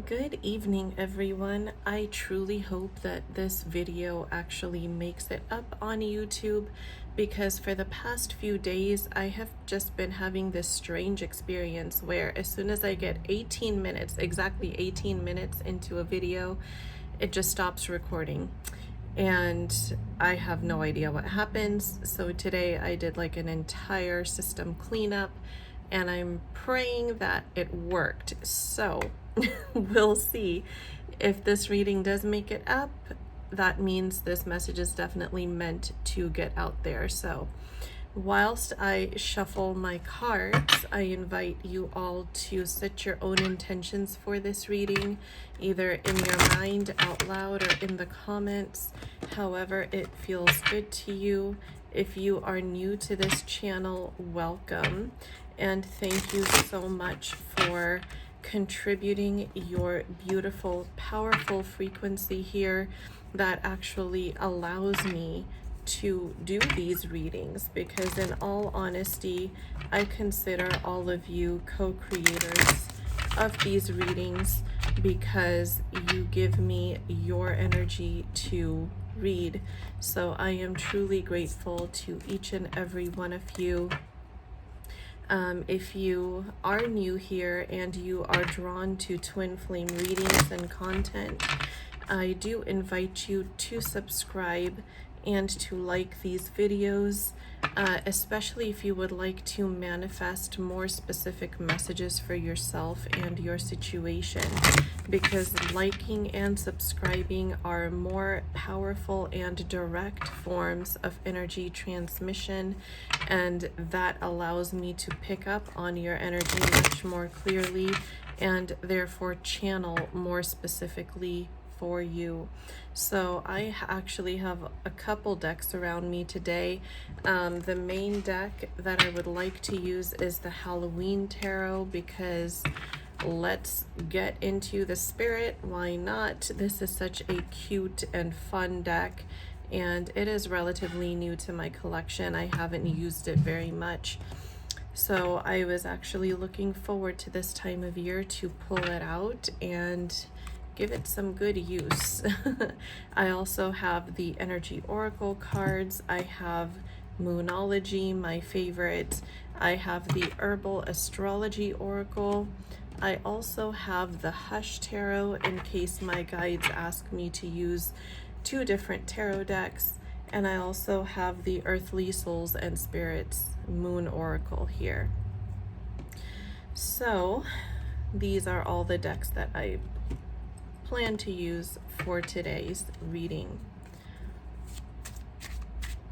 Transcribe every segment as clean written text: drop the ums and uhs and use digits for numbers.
Good evening, everyone. I truly hope that this video actually makes it up on YouTube because for the past few days, I have just been having this strange experience where as soon as I get 18 minutes, exactly 18 minutes into a video, it just stops recording. And I have no idea what happens. So today I did like an entire system cleanup and I'm praying that it worked. So we'll see if this reading does make it up. That means this message is definitely meant to get out there. So whilst I shuffle my cards, I invite you all to set your own intentions for this reading, either in your mind, out loud, or in the comments, however it feels good to you. If you are new to this channel, welcome, and thank you so much for contributing your beautiful, powerful frequency here that actually allows me to do these readings, because in all honesty, I consider all of you co-creators of these readings because you give me your energy to read. So I am truly grateful to each and every one of you. If you are new here and you are drawn to twin flame readings and content, I do invite you to subscribe and to like these videos, especially if you would like to manifest more specific messages for yourself and your situation, because liking and subscribing are more powerful and direct forms of energy transmission, and that allows me to pick up on your energy much more clearly and therefore channel more specifically for you. So I actually have a couple decks around me today. The main deck that I would like to use is the Halloween Tarot, because let's get into the spirit. Why not? This is such a cute and fun deck, and it is relatively new to my collection. I haven't used it very much. So I was actually looking forward to this time of year to pull it out and give it some good use. I also have the Energy Oracle cards. I have Moonology, my favorite. I have the Herbal Astrology Oracle. I also have the Hush Tarot in case my guides ask me to use two different tarot decks. And I also have the Earthly Souls and Spirits Moon Oracle here. So these are all the decks that I plan to use for today's reading.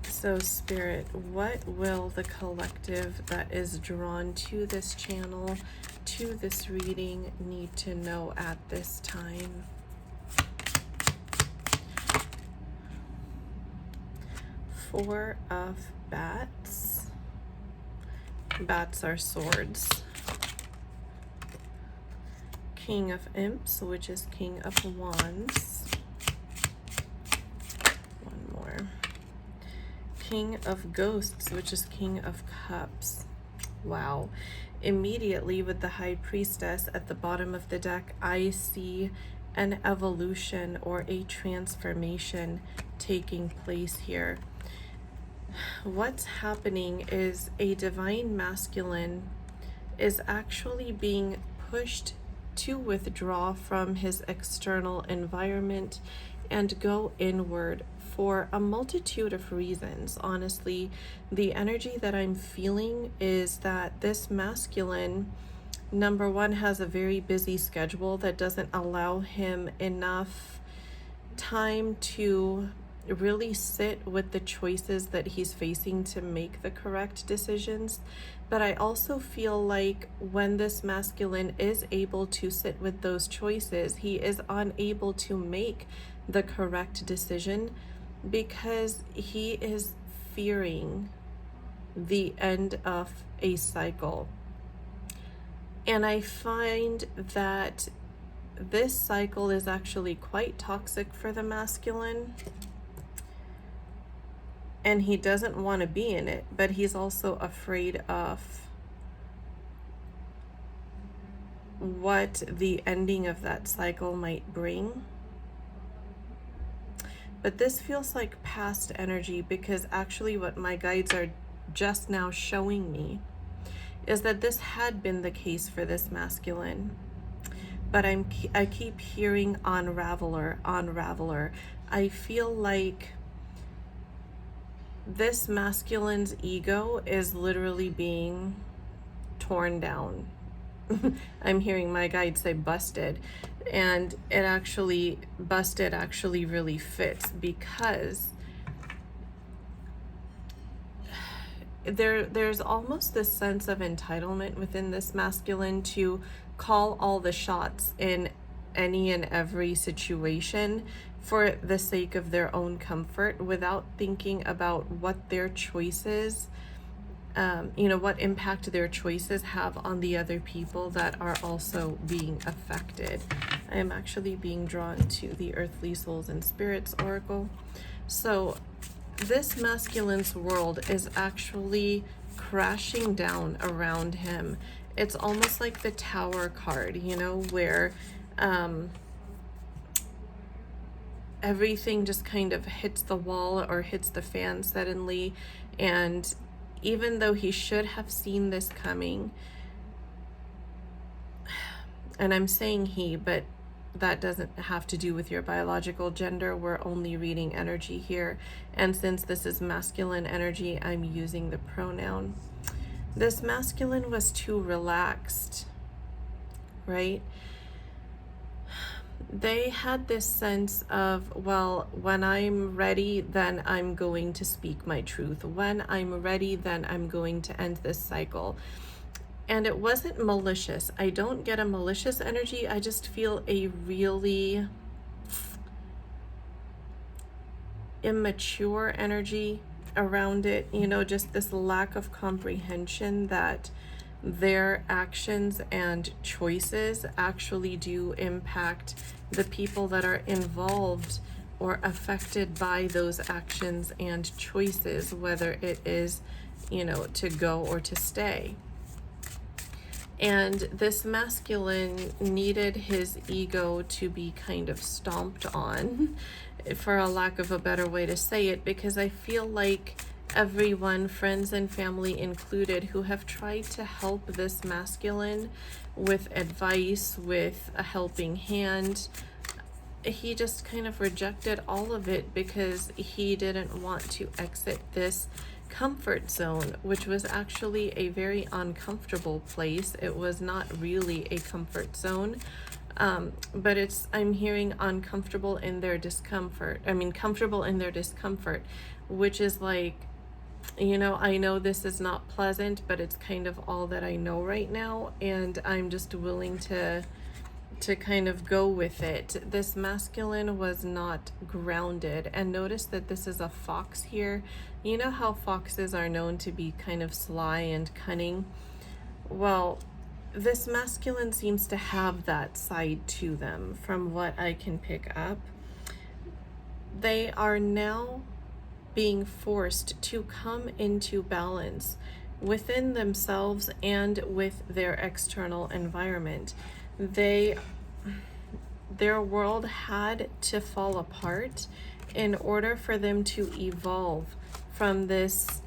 So Spirit, what will the collective that is drawn to this channel, to this reading, need to know at this time? Four of Bats. Bats are swords. King of Imps, which is King of Wands. One more. King of Ghosts, which is King of Cups. Wow. Immediately with the High Priestess at the bottom of the deck, I see an evolution or a transformation taking place here. What's happening is a divine masculine is actually being pushed to withdraw from his external environment and go inward for a multitude of reasons. Honestly, the energy that I'm feeling is that this masculine, number one, has a very busy schedule that doesn't allow him enough time to really sit with the choices that he's facing to make the correct decisions. But I also feel like when this masculine is able to sit with those choices, he is unable to make the correct decision because he is fearing the end of a cycle. And I find that this cycle is actually quite toxic for the masculine. And he doesn't want to be in it, but he's also afraid of what the ending of that cycle might bring. But this feels like past energy, because actually what my guides are just now showing me is that this had been the case for this masculine. But I keep hearing unraveler, unraveler. I feel like this masculine's ego is literally being torn down. I'm hearing my guide say busted, and it actually, busted actually really fits, because there's almost this sense of entitlement within this masculine to call all the shots in any and every situation for the sake of their own comfort, without thinking about what their choices, what impact their choices have on the other people that are also being affected. I am actually being drawn to the Earthly Souls and Spirits Oracle. So this masculine's world is actually crashing down around him. It's almost like the Tower card, where everything just kind of hits the wall or hits the fan suddenly. And even though he should have seen this coming, and I'm saying he, but that doesn't have to do with your biological gender. We're only reading energy here. And since this is masculine energy, I'm using the pronoun. This masculine was too relaxed, right? They had this sense of, well, when I'm ready, then I'm going to speak my truth. When I'm ready, then I'm going to end this cycle. And it wasn't malicious. I don't get a malicious energy. I just feel a really immature energy around it. Just this lack of comprehension that their actions and choices actually do impact the people that are involved or affected by those actions and choices, whether it is, to go or to stay. And this masculine needed his ego to be kind of stomped on, for a lack of a better way to say it, because I feel like everyone, friends and family included, who have tried to help this masculine with advice, with a helping hand, he just kind of rejected all of it, because he didn't want to exit this comfort zone, which was actually a very uncomfortable place. It was not really a comfort zone, but I'm hearing uncomfortable in their discomfort. Comfortable in their discomfort, which is like, I know this is not pleasant, but it's kind of all that I know right now, and I'm just willing to kind of go with it. This masculine was not grounded. And notice that this is a fox here. You know how foxes are known to be kind of sly and cunning? Well, this masculine seems to have that side to them, from what I can pick up. They are now being forced to come into balance within themselves and with their external environment. Their world had to fall apart in order for them to evolve from this,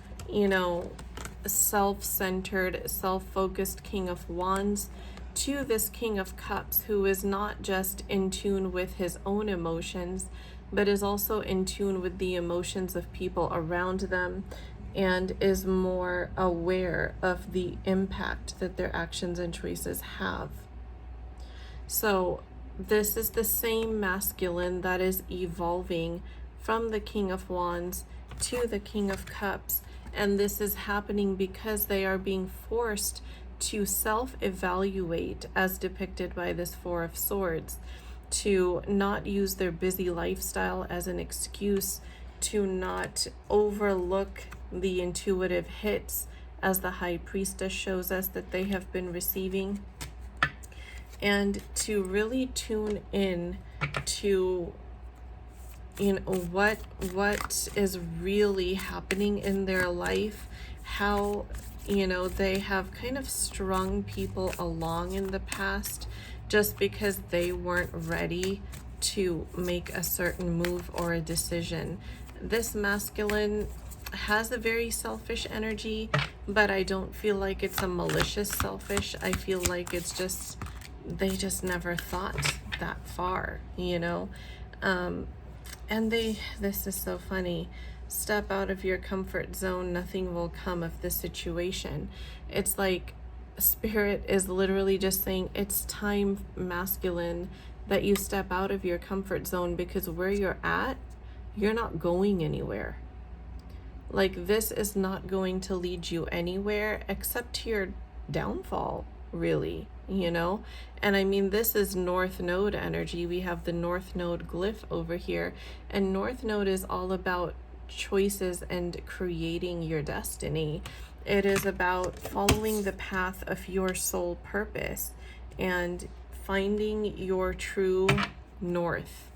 self-centered, self-focused King of Wands to this King of Cups, who is not just in tune with his own emotions, but is also in tune with the emotions of people around them, and is more aware of the impact that their actions and choices have. So this is the same masculine that is evolving from the King of Wands to the King of Cups. And this is happening because they are being forced to self-evaluate, as depicted by this Four of Swords, to not use their busy lifestyle as an excuse, to not overlook the intuitive hits, as the High Priestess shows us that they have been receiving, and to really tune in to what is really happening in their life, how You know, they have kind of strung people along in the past just because they weren't ready to make a certain move or a decision. This masculine has a very selfish energy, but I don't feel like it's a malicious selfish. I feel like it's just, they just never thought that far, you know? And this is so funny. Step out of your comfort zone, nothing will come of the situation. It's like Spirit is literally just saying it's time, masculine, that you step out of your comfort zone, because where you're at, you're not going anywhere. Like, this is not going to lead you anywhere except to your downfall, really, you know? And I mean, this is North Node energy. We have the North Node glyph over here, and North Node is all about choices and creating your destiny. It is about following the path of your soul purpose and finding your true north.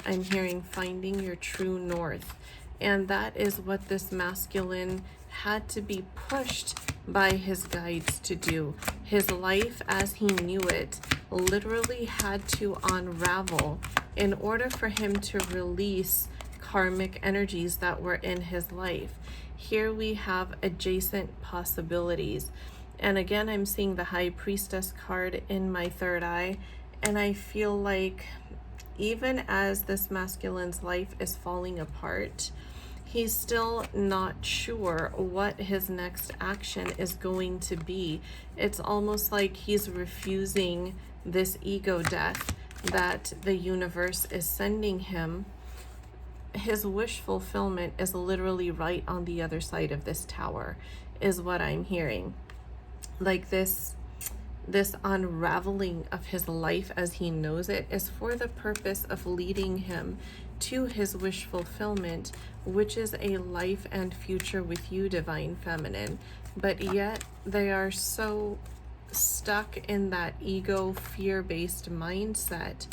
I'm hearing finding your true north. And that is what this masculine had to be pushed by his guides to do. His life as he knew it literally had to unravel in order for him to release karmic energies that were in his life. Here we have adjacent possibilities. And again, I'm seeing the High Priestess card in my third eye. And I feel like even as this masculine's life is falling apart, he's still not sure what his next action is going to be. It's almost like he's refusing this ego death that the universe is sending him. His wish fulfillment is literally right on the other side of this tower, is what I'm hearing. Like this unraveling of his life as he knows it is for the purpose of leading him to his wish fulfillment, which is a life and future with you, Divine Feminine. But yet they are so stuck in that ego, fear-based mindset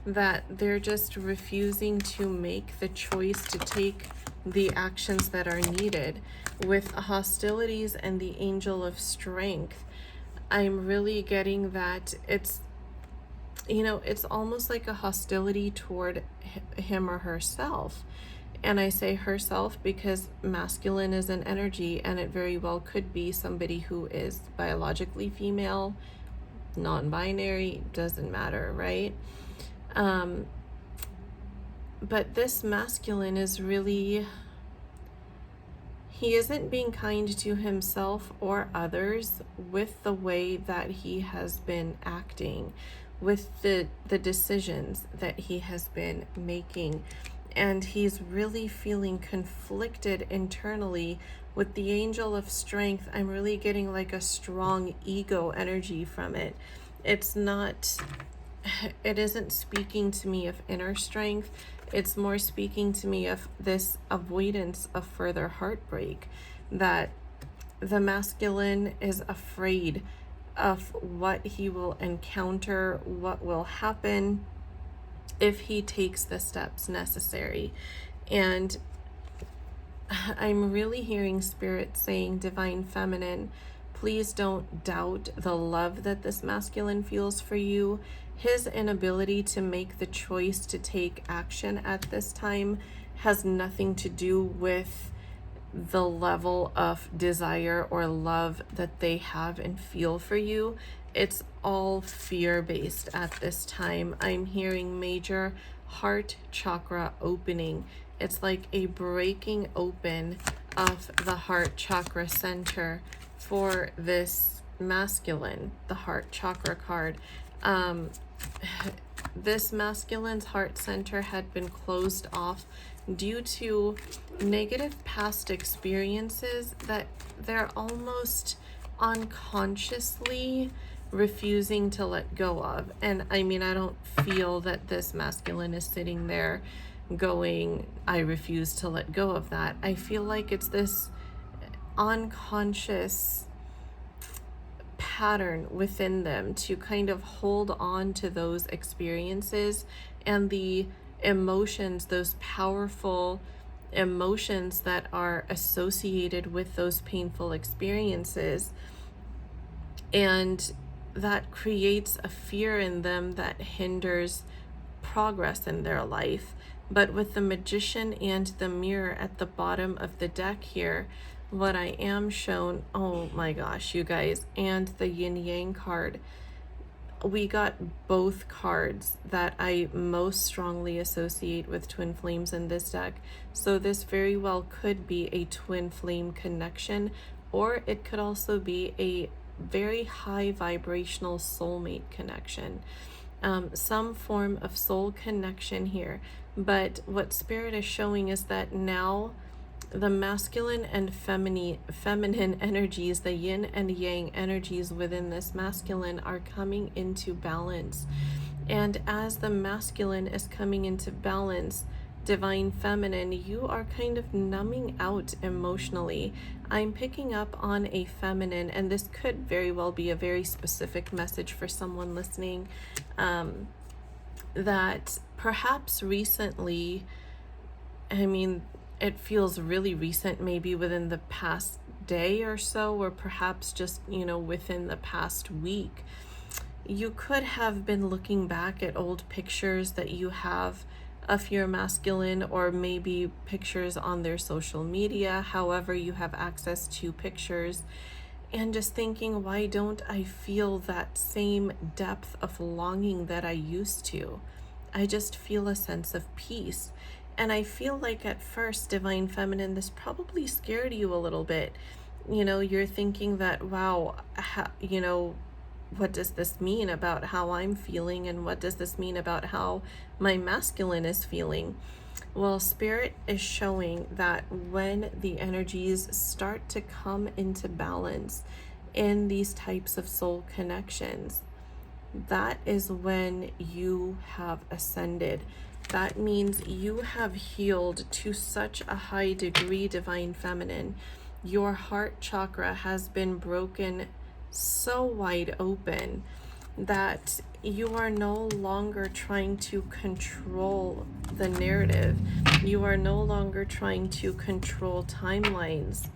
that they're just refusing to make the choice to take the actions that are needed. With hostilities and the Angel of Strength, I'm really getting that it's, you know, it's almost like a hostility toward him or herself. And I say herself because masculine is an energy, and it very well could be somebody who is biologically female, non-binary, doesn't matter, right? But this masculine is really, he isn't being kind to himself or others with the way that he has been acting, with the decisions that he has been making. And he's really feeling conflicted internally. With the Angel of Strength, I'm really getting like a strong ego energy from it. It's not, it isn't speaking to me of inner strength. It's more speaking to me of this avoidance of further heartbreak, that the masculine is afraid of what he will encounter, what will happen if he takes the steps necessary. And I'm really hearing Spirit saying, Divine Feminine, please don't doubt the love that this masculine feels for you. His inability to make the choice to take action at this time has nothing to do with the level of desire or love that they have and feel for you. It's all fear-based at this time. I'm hearing major heart chakra opening. It's like a breaking open of the heart chakra center for this masculine, the heart chakra card. This masculine's heart center had been closed off due to negative past experiences that they're almost unconsciously refusing to let go of. And I mean, I don't feel that this masculine is sitting there going, I refuse to let go of that. I feel like it's this unconscious pattern within them to kind of hold on to those experiences and the emotions, those powerful emotions that are associated with those painful experiences, and that creates a fear in them that hinders progress in their life. But with the Magician and the Mirror at the bottom of the deck here, what I am shown, oh my gosh, you guys, and the Yin Yang card, we got both cards that I most strongly associate with twin flames in this deck. So this very well could be a twin flame connection, or it could also be a very high vibrational soulmate connection. Some form of soul connection here. But what Spirit is showing is that now the masculine and feminine energies, the yin and yang energies within this masculine, are coming into balance. And as the masculine is coming into balance, divine feminine, you are kind of numbing out emotionally. I'm picking up on a feminine, and this could very well be a very specific message for someone listening, that perhaps recently, I mean, it feels really recent, maybe within the past day or so, or perhaps just, within the past week, you could have been looking back at old pictures that you have of your masculine, or maybe pictures on their social media, however you have access to pictures, and just thinking, why don't I feel that same depth of longing that I used to? I just feel a sense of peace. And I feel like at first, divine feminine, this probably scared you a little bit. You're thinking that, wow, what does this mean about how I'm feeling, and what does this mean about how my masculine is feeling? Well, Spirit is showing that when the energies start to come into balance in these types of soul connections, that is when you have ascended. That means you have healed to such a high degree, divine feminine. Your heart chakra has been broken so wide open that you are no longer trying to control the narrative. You are no longer trying to control timelines.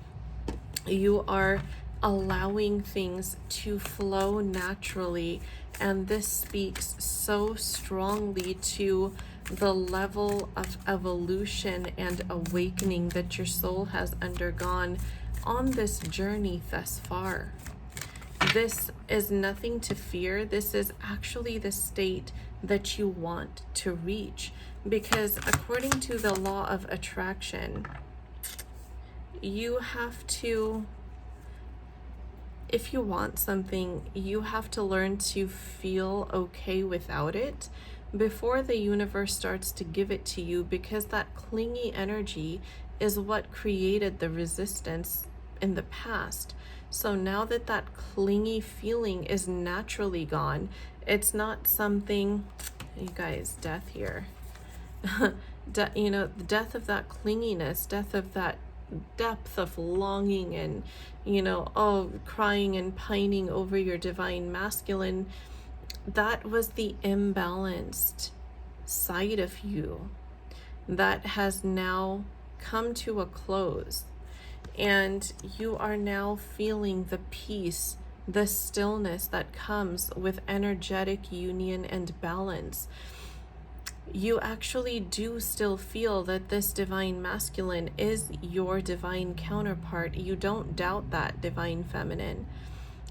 You are allowing things to flow naturally, and this speaks so strongly to the level of evolution and awakening that your soul has undergone on this journey thus far. This is nothing to fear. This is actually the state that you want to reach, because according to the law of attraction, you have to, if you want something, you have to learn to feel okay without it before the universe starts to give it to you, because that clingy energy is what created the resistance in the past. So now that that clingy feeling is naturally gone, it's not something, you guys, death here. The death of that clinginess, death of that depth of longing, and crying and pining over your divine masculine. That was the imbalanced side of you that has now come to a close, and you are now feeling the peace, the stillness that comes with energetic union and balance. You actually do still feel that this divine masculine is your divine counterpart. You don't doubt that, divine feminine.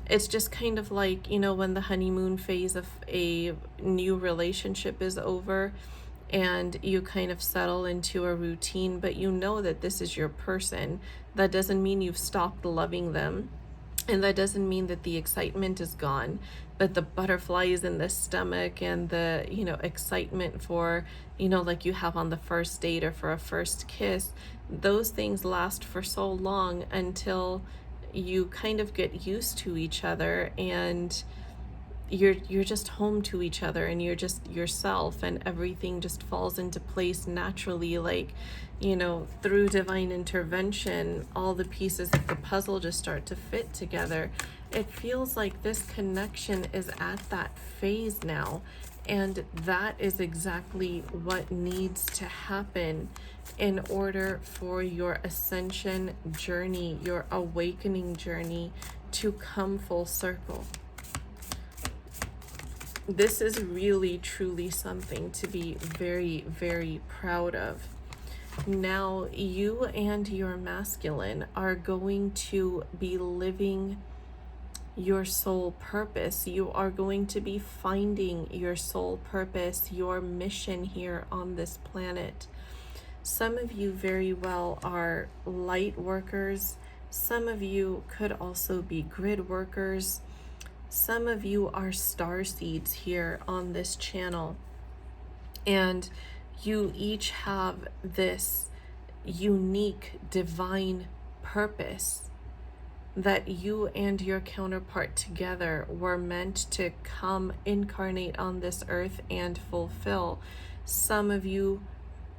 It's just kind of like, when the honeymoon phase of a new relationship is over and you kind of settle into a routine, but you know that this is your person. That doesn't mean you've stopped loving them. And that doesn't mean that the excitement is gone, but the butterflies in the stomach and the, excitement for, like you have on the first date or for a first kiss, those things last for so long until you kind of get used to each other, and you're just home to each other, and you're just yourself, and everything just falls into place naturally, like, through divine intervention, all the pieces of the puzzle just start to fit together. It feels like this connection is at that phase now, And that is exactly what needs to happen in order for your ascension journey, your awakening journey to come full circle. This is really, truly something to be very, very proud of. Now, you and your masculine are going to be living your soul purpose. You are going to be finding your soul purpose, your mission here on this planet. Some of you very well are light workers. Some of you could also be grid workers. Some of you are star seeds here on this channel. And you each have this unique divine purpose that you and your counterpart together were meant to come incarnate on this earth and fulfill. Some of you,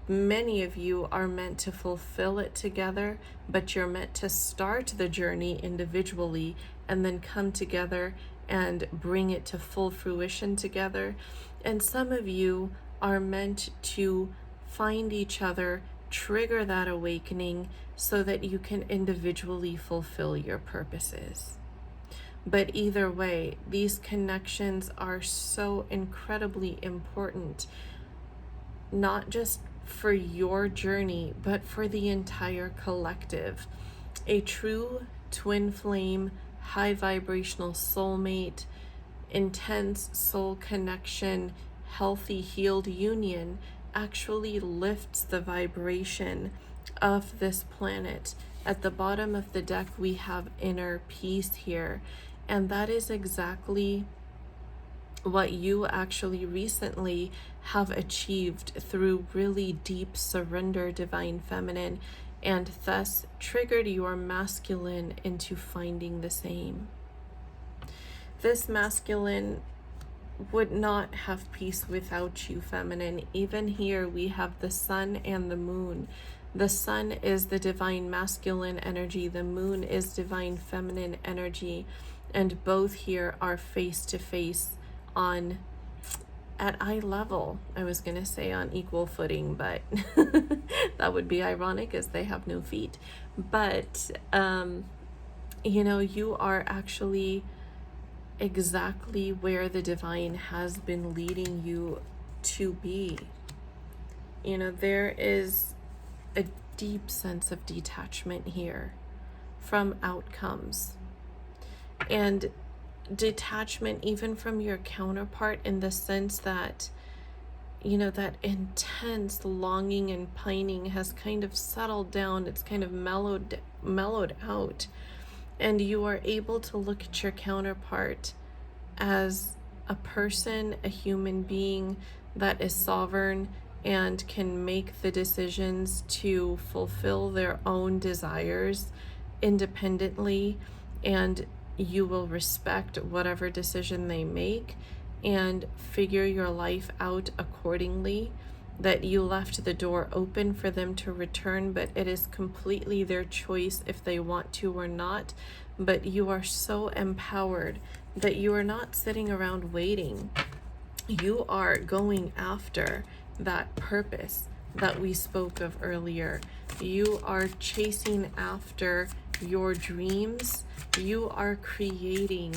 many of you, are meant to fulfill it together, but you're meant to start the journey individually and then come together and bring it to full fruition together. And some of you are meant to find each other, trigger that awakening so that you can individually fulfill your purposes. But either way, these connections are so incredibly important, not just for your journey, but for the entire collective. A true twin flame, high vibrational soulmate, intense soul connection, healthy, healed union actually lifts the vibration of this planet. At the bottom of the deck, we have inner peace here, and that is exactly what you actually recently have achieved through really deep surrender, divine feminine, and thus triggered your masculine into finding the same. This masculine would not have peace without you, feminine. Even here we have the sun and the moon. The sun is the divine masculine energy, the moon is divine feminine energy, and both here are face to face on at eye level. I was gonna say on equal footing, but that would be ironic as they have no feet. But you know, you are actually exactly where the divine has been leading you to be. You know, there is a deep sense of detachment here from outcomes, and detachment even from your counterpart, in the sense that, you know, that intense longing and pining has kind of settled down. It's kind of mellowed out, and you are able to look at your counterpart as a person, a human being that is sovereign and can make the decisions to fulfill their own desires independently, and you will respect whatever decision they make and figure your life out accordingly. That you left the door open for them to return, but it is completely their choice if they want to or not. But you are so empowered that you are not sitting around waiting. You are going after that purpose that we spoke of earlier. You are chasing after your dreams. You are creating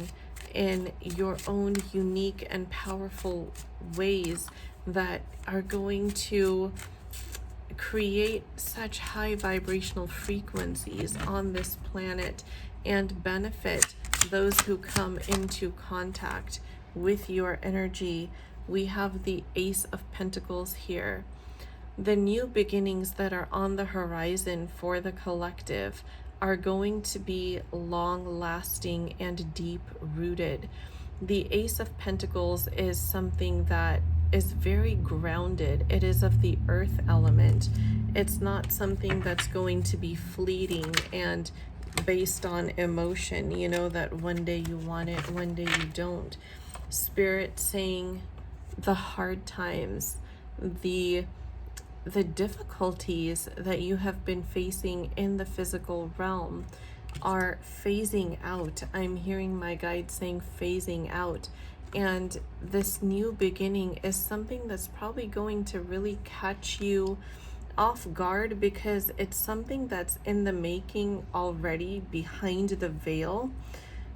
in your own unique and powerful ways that are going to create such high vibrational frequencies on this planet and benefit those who come into contact with your energy. We have the Ace of Pentacles here. The new beginnings that are on the horizon for the collective are going to be long-lasting and deep-rooted. The Ace of Pentacles is something that is very grounded. It is of the earth element. It's not something that's going to be fleeting and based on emotion, you know, that one day you want it, one day you don't. Spirit saying the hard times, the difficulties that you have been facing in the physical realm are phasing out. I'm hearing my guide saying phasing out, And this new beginning is something that's probably going to really catch you off guard, because it's something that's in the making already behind the veil.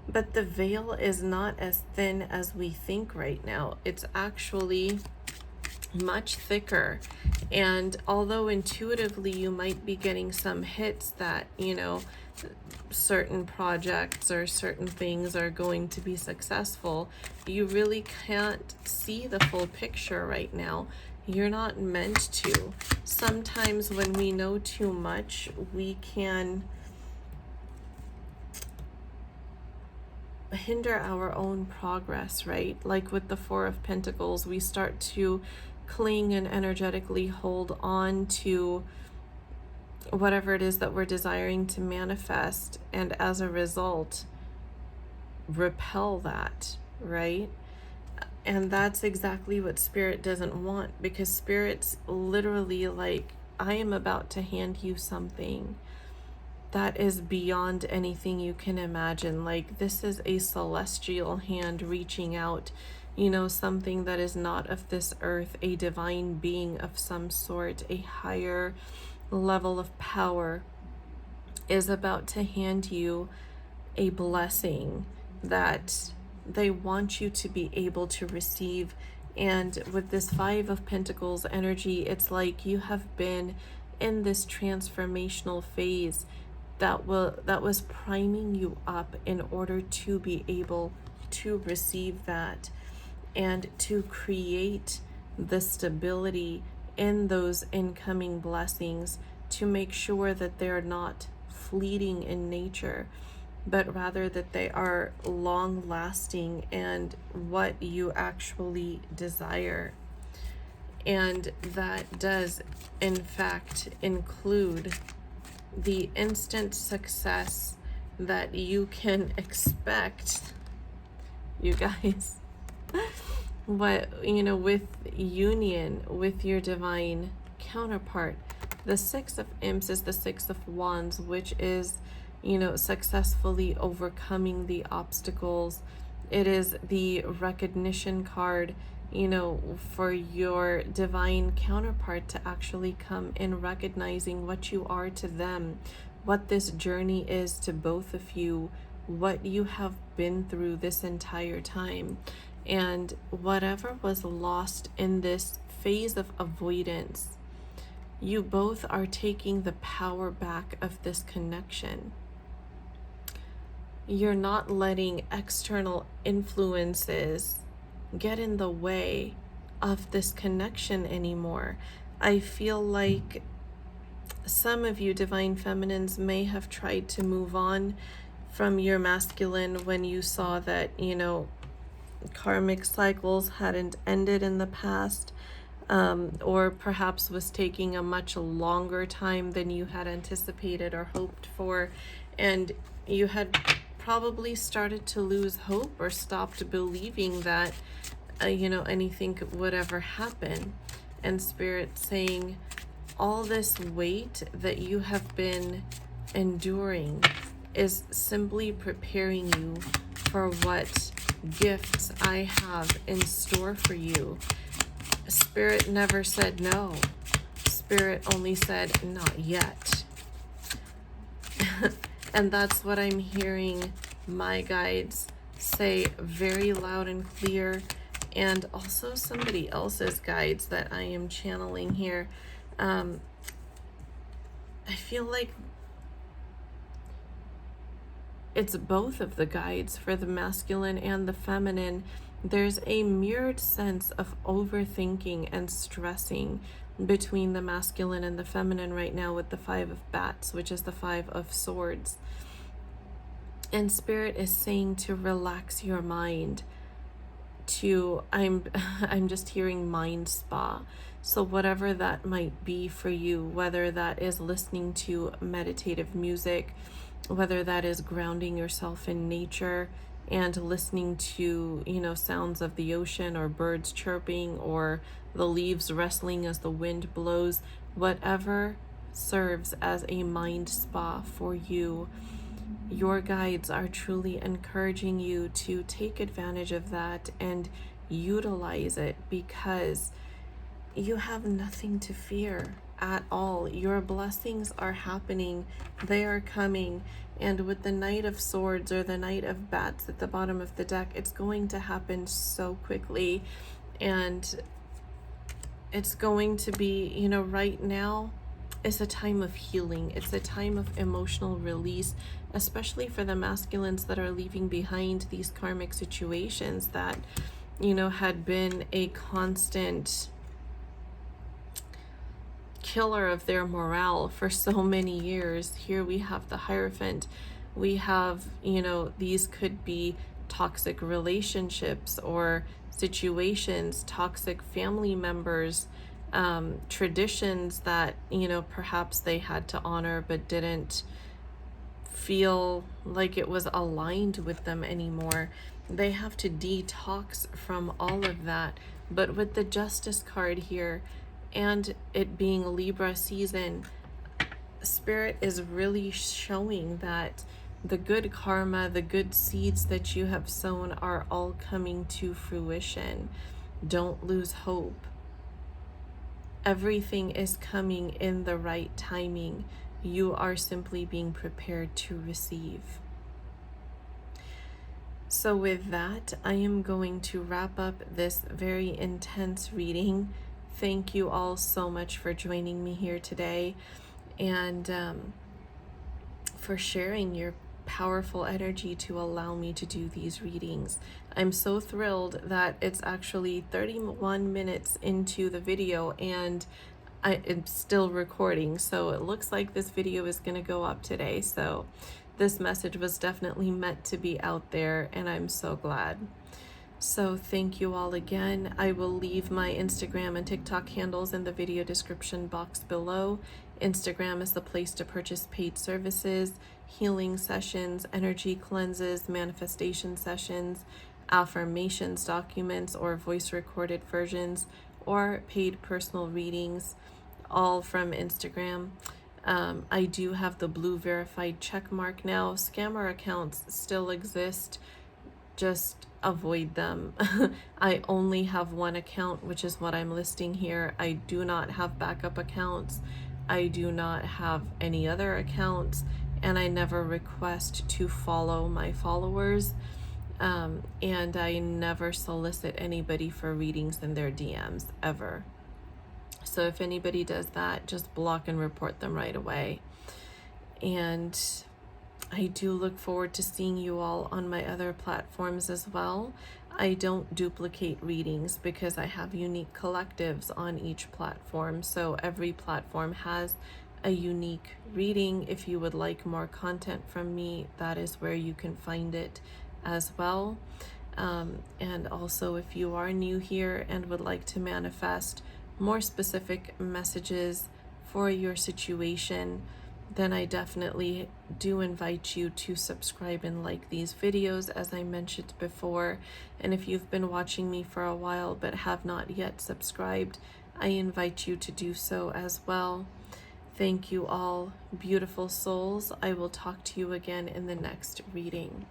But the veil is not as thin as we think right now. It's actually much thicker. And although intuitively you might be getting some hits that, certain projects or certain things are going to be successful, you really can't see the full picture right now. You're not meant to. Sometimes when we know too much, we can hinder our own progress, right? Like with the Four of Pentacles, we start to cling and energetically hold on to whatever it is that we're desiring to manifest, and as a result repel that, right? And that's exactly what Spirit doesn't want, because Spirit's literally like, I am about to hand you something that is beyond anything you can imagine. Like, this is a celestial hand reaching out, something that is not of this earth, a divine being of some sort, a higher level of power is about to hand you a blessing that they want you to be able to receive. And with this Five of Pentacles energy, it's like you have been in this transformational phase that was priming you up in order to be able to receive that and to create the stability in those incoming blessings, to make sure that they're not fleeting in nature, but rather that they are long lasting and what you actually desire. And that does in fact include the instant success that you can expect, you guys. With union with your divine counterpart. The Six of Imps is the Six of Wands, which is, successfully overcoming the obstacles. It is the recognition card, for your divine counterpart to actually come in, recognizing what you are to them, what this journey is to both of you, what you have been through this entire time. And whatever was lost in this phase of avoidance, you both are taking the power back of this connection. You're not letting external influences get in the way of this connection anymore. I feel like some of you divine feminines may have tried to move on from your masculine when you saw that, karmic cycles hadn't ended in the past, or perhaps was taking a much longer time than you had anticipated or hoped for, and you had probably started to lose hope or stopped believing that anything would ever happen. And Spirit saying, all this weight that you have been enduring is simply preparing you for what gifts I have in store for you. Spirit never said no. Spirit only said not yet. And that's what I'm hearing my guides say very loud and clear, and also somebody else's guides that I am channeling here. I feel like it's both of the guides for the masculine and the feminine. There's a mirrored sense of overthinking and stressing between the masculine and the feminine right now with the Five of Bats, which is the Five of Swords. And Spirit is saying to relax your mind, I'm just hearing mind spa. So whatever that might be for you, whether that is listening to meditative music, whether that is grounding yourself in nature and listening to, sounds of the ocean or birds chirping or the leaves rustling as the wind blows, whatever serves as a mind spa for you. your guides are truly encouraging you to take advantage of that and utilize it, because you have nothing to fear at all. Your blessings are happening, they are coming. And with the Knight of Swords or the Knight of Bats at the bottom of the deck, it's going to happen so quickly. And it's going to be, you know, right now is a time of healing. It's a time of emotional release, especially for the masculines that are leaving behind these karmic situations that, you know, had been a constant killer of their morale for so many years. Here we have the Hierophant. We have, you know, these could be toxic relationships or situations, toxic family members, traditions that, you know, perhaps they had to honor but didn't feel like it was aligned with them anymore. They have to detox from all of that. But with the Justice card here, and it being Libra season, Spirit is really showing that the good karma, the good seeds that you have sown are all coming to fruition. Don't lose hope. Everything is coming in the right timing. You are simply being prepared to receive. So with that, I am going to wrap up this very intense reading. Thank you all so much for joining me here today, and for sharing your powerful energy to allow me to do these readings. I'm so thrilled that it's actually 31 minutes into the video and I'm still recording, so it looks like this video is going to go up today. So this message was definitely meant to be out there, and I'm so glad. So thank you all again. I will leave my Instagram and TikTok handles in the video description box below. Instagram is the place to purchase paid services, healing sessions, energy cleanses, manifestation sessions, affirmations documents or voice recorded versions, or paid personal readings, all from Instagram. I do have the blue verified check mark now. Scammer accounts still exist. Just avoid them. I only have one account, which is what I'm listing here. I do not have backup accounts. I do not have any other accounts, and I never request to follow my followers. And I never solicit anybody for readings in their DMs, ever. So if anybody does that, just block and report them right away. And I do look forward to seeing you all on my other platforms as well. I don't duplicate readings because I have unique collectives on each platform. So every platform has a unique reading. If you would like more content from me, that is where you can find it as well. And also, if you are new here and would like to manifest more specific messages for your situation, then I definitely do invite you to subscribe and like these videos, as I mentioned before. And if you've been watching me for a while but have not yet subscribed, I invite you to do so as well. Thank you all, beautiful souls. I will talk to you again in the next reading.